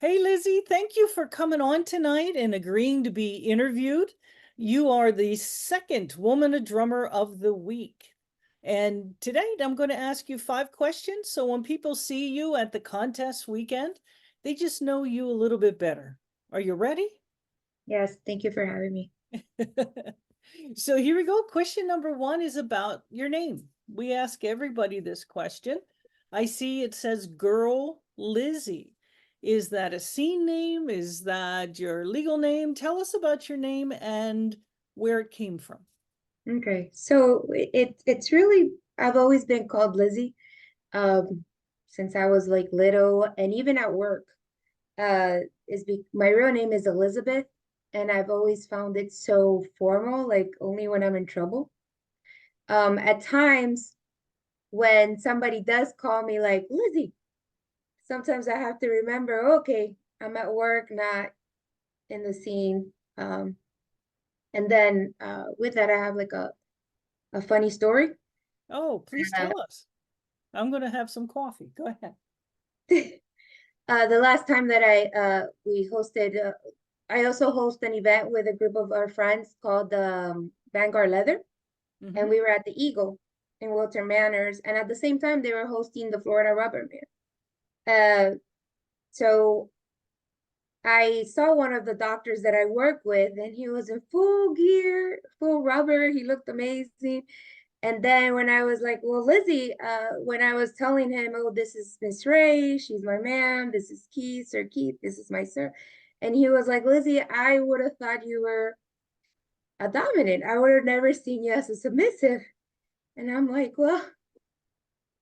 Hey, Lizzy, thank you for coming on tonight and agreeing to be interviewed. You are the second Woman a Drummer of the Week. And today I'm going to ask you 5 questions. So when people see you at the contest weekend, they just know you a little bit better. Are you ready? Yes, thank you for having me. So here we go. Question number 1 is about your name. We ask everybody this question. I see it says Girl Lizzy. Is that a scene name? Is that your legal name? Tell us about your name and where it came from. Okay, so it's really I've always been called Lizzy since I was like little, and even at work. My real name is Elizabeth, and I've always found it so formal, like only when I'm in trouble. At times when somebody does call me like Lizzy, sometimes I have to remember, okay, I'm at work, not in the scene. And then with that, I have like a funny story. Oh, please Uh, tell us. I'm going to have some coffee. Go ahead. the last time that we hosted, I also host an event with a group of our friends called Vanguard Leather, and Hmm. we were at the Eagle in Wilton Manors, and at the same time they were hosting the Florida Rubber Man. So I saw one of the doctors that I work with, and he was in full gear, full rubber. He looked amazing. And then when I was like, well, Lizzy, when I was telling him, oh, this is Miss Ray, she's my ma'am, this is Keith, Sir Keith, this is my sir. And he was like, Lizzy, I would have thought you were a dominant. I would have never seen you as a submissive. And I'm like, well,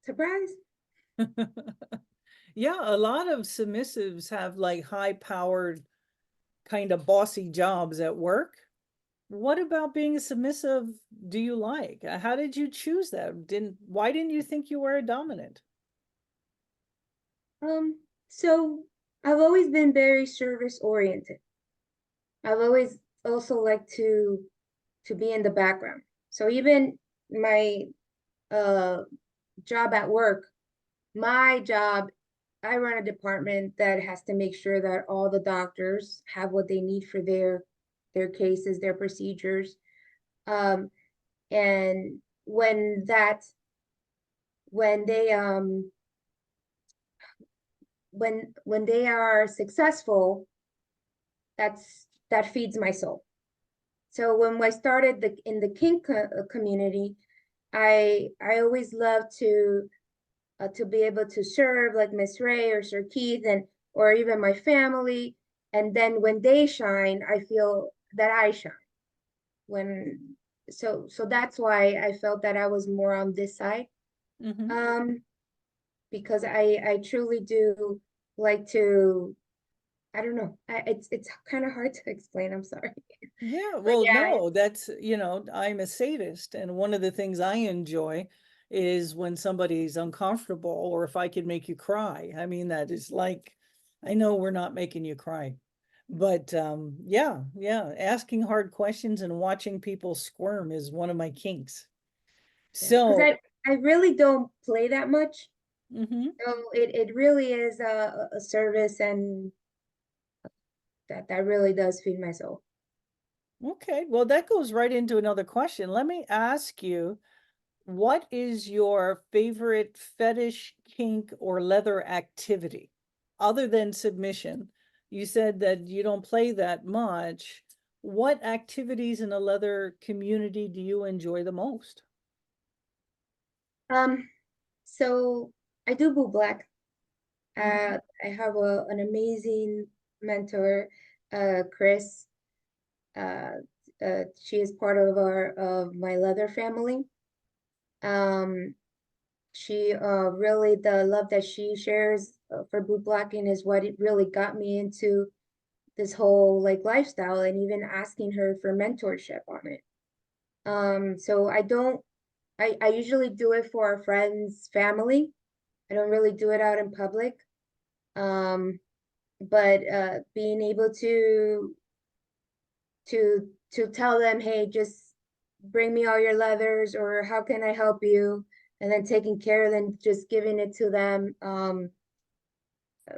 surprise. Yeah, a lot of submissives have like high powered, kind of bossy jobs at work. What about being a submissive do you like? How did you choose that? Why didn't you think you were a dominant? So I've always been very service oriented. I've always also liked to be in the background. So even my uh job at work, my job, I run a department that has to make sure that all the doctors have what they need for their cases, their procedures. Um, and when that when they when they are successful, that feeds my soul. So when I started in the kink community, I always loved to be able to serve like Miss Ray or Sir Keith and or even my family. And then when they shine, I feel that I shine. When so that's why I felt that I was more on this side. Hmm. Um, because I truly do like to, I don't know. It's kind of hard to explain. I'm sorry. Yeah, But well, yeah, no, I'm a sadist, and one of the things I enjoy is when somebody's uncomfortable or if I can make you cry. I mean, that is like, I know we're not making you cry, but yeah, yeah, asking hard questions and watching people squirm is one of my kinks. yeah, because So, I really don't play that much. mhm. So it really is a service, and that really does feed my soul. Okay, well, that goes right into another question. Let me ask you, what is your favorite fetish, kink, or leather activity other than submission? You said that you don't play that much. What activities in the leather community do you enjoy the most? Um, so I do boot black. Mhm. I have an amazing mentor, Chris. Uh, she is part of my leather family. Um, she really the love that she shares for boot blacking is what it really got me into this whole like lifestyle and even asking her for mentorship on it. So I usually do it for our friends, family. I don't really do it out in public. Um, but being able to tell them, hey, just bring me all your leathers, or how can I help you? And then taking care of them, just giving it to them.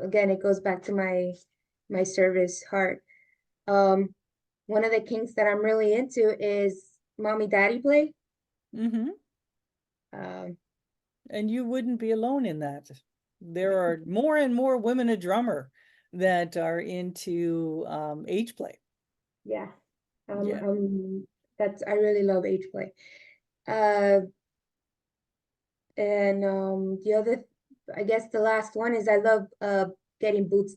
again, it goes back to my service heart. One of the kinks that I'm really into is mommy daddy play. Mm-hmm. Um, And you wouldn't be alone in that. There are more and more women a drummer that are into age play. yeah, Yeah. that's I really love age play. Uh, and the other, I guess the last one is I love getting boot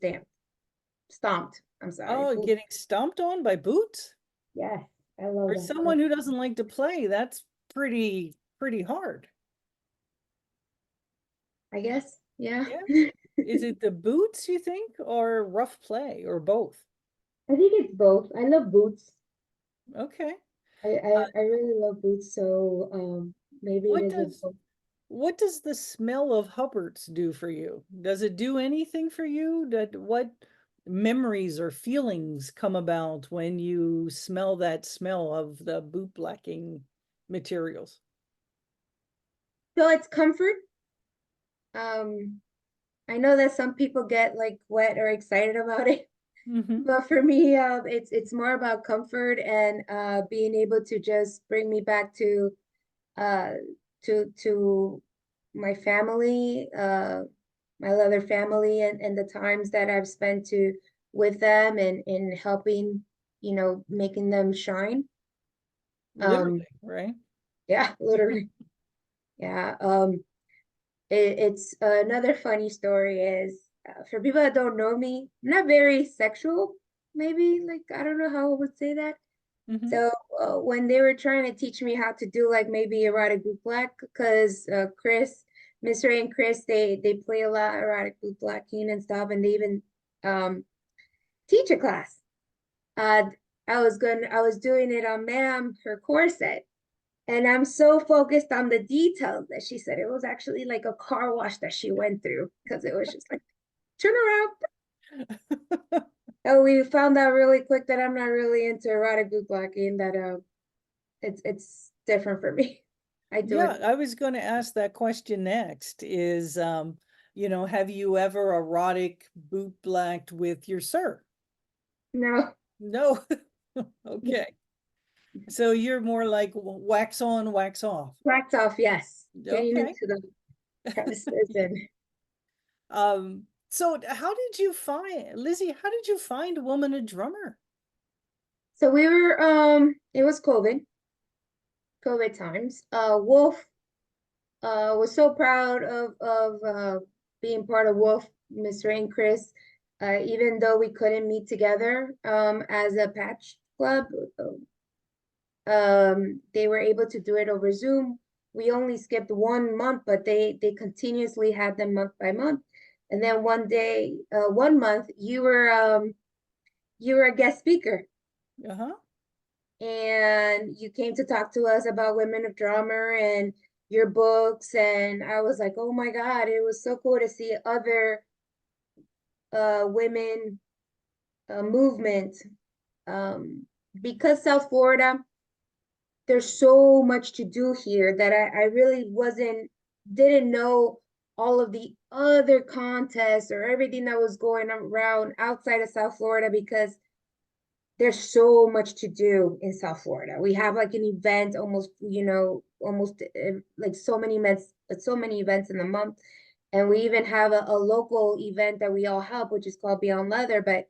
stomped. I'm sorry, Oh, boot. getting stomped on by boots? Yes, I love For that. someone who doesn't like to play, that's pretty hard. I guess, yeah. Yeah. Is it the boots, you think, or rough play, or both? I think it's both. I love boots. Okay. I really love boots, so maybe it What is a does both. what does the smell of Hubbards do for you? Does it do anything for you? What memories or feelings come about when you smell that smell of the boot blacking materials? So it's comfort. Um, I know that some people get like wet or excited about it, Hmm. but for me, it's more about comfort and being able to just bring me back uh to my family, my other family, and the times that I've spent to with them and in helping, making them shine. Um, Literally, right? yeah, literally. Yeah. It's another funny story is for people that don't know me, I'm not very sexual, maybe like I don't know how I would say that. Hmm. So when they were trying to teach me how to do like maybe erotic bootleg, because Mr. and Chris, they play a lot erotic bootlegging and stuff, and they even um, teach a class. Uh, I was doing it on ma'am, her corset. And I'm so focused on the details that she said it was actually like a car wash that she went through because it was just like, turn around. Oh, we found out really quick that I'm not really into erotic boot blocking, that it's different for me. I do Yeah, it. I was going to ask that question next is, have you ever erotic boot blacked with your sir? No, No. Okay. So you're more like wax on, wax off. wax off, yes. Getting Okay. into the premises and So how did you find, Lizzy, how did you find a woman a drummer? so we were it was COVID times. Wolf was so proud of being part of Wolf, Mr. and Chris. Even though we couldn't meet together as a patch club, they were able to do it over Zoom. We only skipped 1 month, but they continuously had them month by month. And then one day, 1 month, you were a guest speaker Uh-huh. and you came to talk to us about Women of Drummer and your books. And I was like, oh my God, it was so cool to see other women movement. Um, because South Florida, there's so much to do here that I really didn't know all of the other contests or everything that was going around outside of South Florida because there's so much to do in South Florida. We have like an event almost, almost like so many events in the month. And we even have a local event that we all help, which is called Beyond Leather. But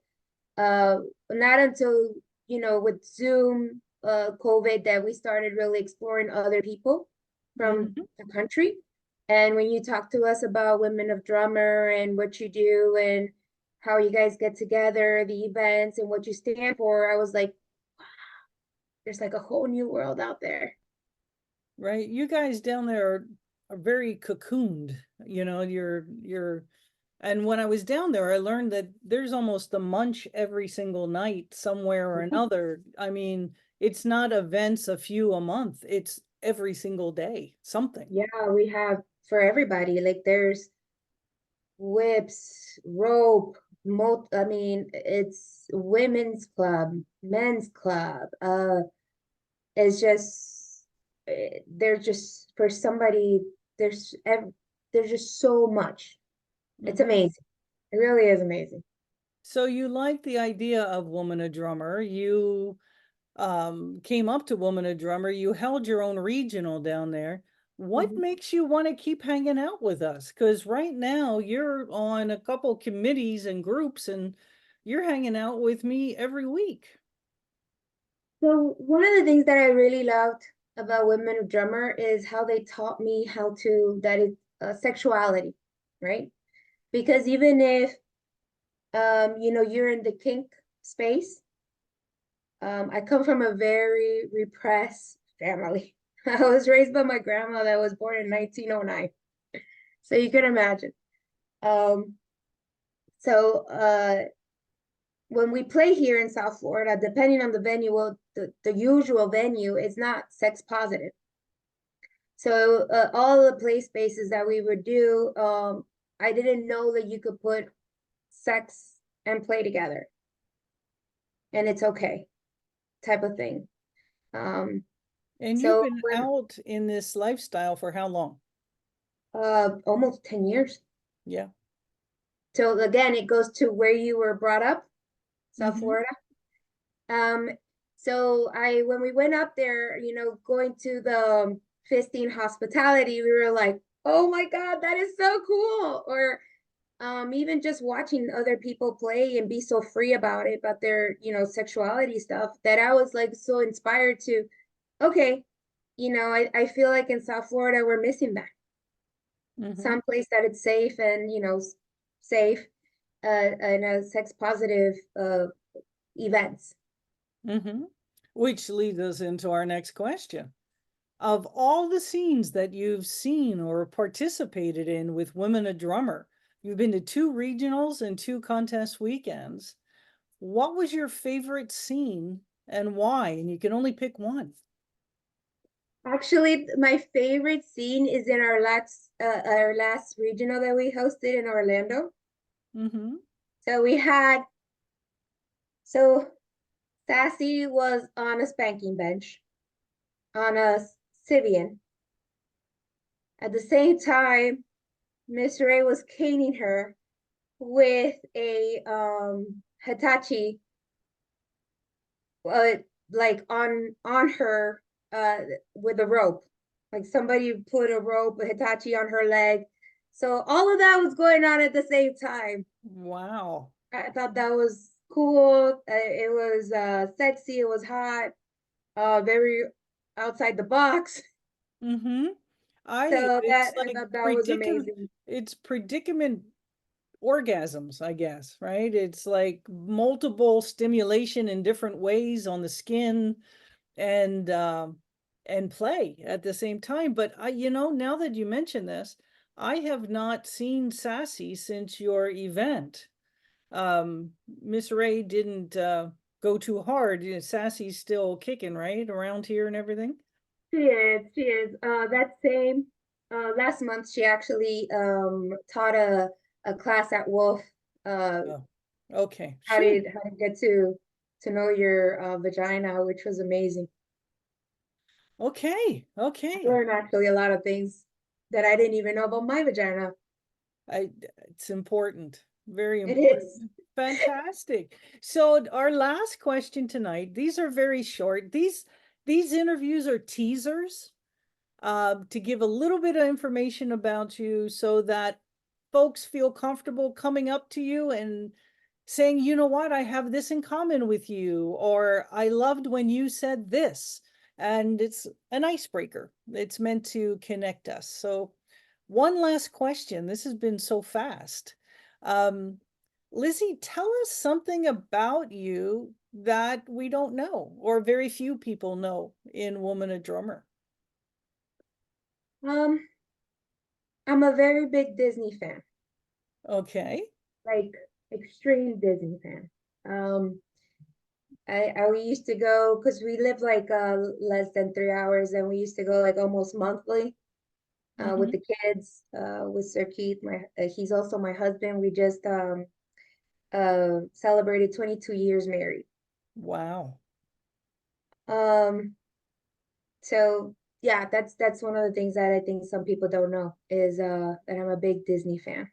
uh, not until, with Zoom, COVID, that we started really exploring other people from Hmm. the country. And when you talk to us about Women of Drummer and what you do and how you guys get together, the events and what you stand for, I was like, there's like a whole new world out there. Right. You guys down there are very cocooned, and when I was down there, I learned that there's almost a munch every single night somewhere or another. I mean, it's not events a few a month, it's every single day, something. Yeah, we have for everybody. Like there's whips, rope, I mean, it's women's club, men's club. It's just there's just for somebody there's there's just so much. It's Hmm. amazing. It really is amazing. So you like the idea of Woman a Drummer. You came up to Woman a Drummer. You held your own regional down there. What Mhm. makes you want to keep hanging out with us? Because right now you're on a couple committees and groups and you're hanging out with me every week. So one of the things that I really loved about Women of Drummer is how they taught me how to that is sexuality, right? Because even if you're in the kink space, I come from a very repressed family. I was raised by my grandma that was born in 1909. So you can imagine. Um, so when we play here in South Florida, depending on the venue, well, the usual venue is not sex positive. So all the play spaces that we would do, I didn't know that you could put sex and play together, and it's okay, type of thing. Um, And you've so been when out in this lifestyle for how long? almost 10 years. Yeah. So again, it goes to where you were brought up, South Mm-hmm. Florida. Um, so I when we went up there, going to the fisting hospitality, we were like, oh my God, that is so cool. Or even just watching other people play and be so free about their, sexuality stuff, that I was like so inspired to, okay, I feel like in South Florida we're missing that. Mm-hmm. Some place that it's safe and, safe and sex positive events. Mm-hmm. Which leads us into our next question. Of all the scenes that you've seen or participated in with Women a Drummer, you've been to two regionals and two contest weekends. What was your favorite scene and why? And you can only pick one. Actually, my favorite scene is in our last regional that we hosted in Orlando. Mm-hmm. So we had so Sassy was on a spanking bench on a Sibian. At the same time, Miss Ray was caning her with a Hitachi, uh, like on her uh with a rope. Like somebody put a rope, a Hitachi on her leg. So all of that was going on at the same time. Wow. I thought that was cool. It was sexy. It was hot. Very outside the box. Mm-hmm. So It's that I like thought that was predicament, amazing. it's predicament orgasms, I guess, right? It's like multiple stimulation in different ways on the skin and play at the same time. But now that you mention this, I have not seen Sassy since your event. Um, Miss Ray didn't go too hard. Sassy's still kicking, right? Around here and everything. She is. She is. That same last month, she actually taught a class at Wolf, uh, Oh, okay. how Phew. to get to know your vagina, which was amazing. Okay. I Okay. learned actually a lot of things that I didn't even know about my vagina. I it's important. Very It is. important. Fantastic. So our last question tonight, these are very short. These interviews are teasers to give a little bit of information about you so that folks feel comfortable coming up to you and saying, you know what, I have this in common with you, or I loved when you said this. And it's an icebreaker. It's meant to connect us. So, one last question. This has been so fast. Um, Lizzy, tell us something about you that we don't know, or very few people know in Woman a Drummer. Um, I'm a very big Disney fan, Okay. like extreme Disney fan. Um, I used to go because we live like less than 3 hours, and we used to go like almost monthly with Mm-hmm. the kids, with Sir Keith. He's also my husband. We just celebrated 22 years married. Wow. Um, so yeah, that's one of the things that I think some people don't know is that I'm a big Disney fan.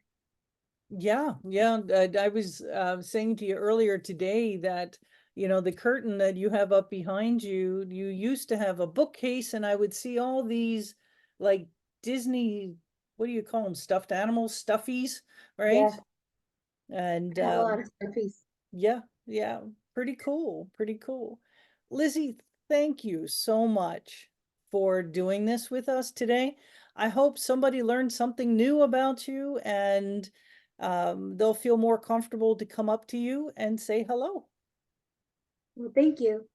Yeah, yeah. I was saying to you earlier today that, the curtain that you have up behind you, you used to have a bookcase, and I would see all these like Disney, what do you call them? Stuffed animals, stuffies, right? Yeah, And I have a lot of stuffies. yeah, yeah, pretty cool, pretty cool. Lizzy, thank you so much for doing this with us today. I hope somebody learned something new about you, and they'll feel more comfortable to come up to you and say hello. Well, thank you.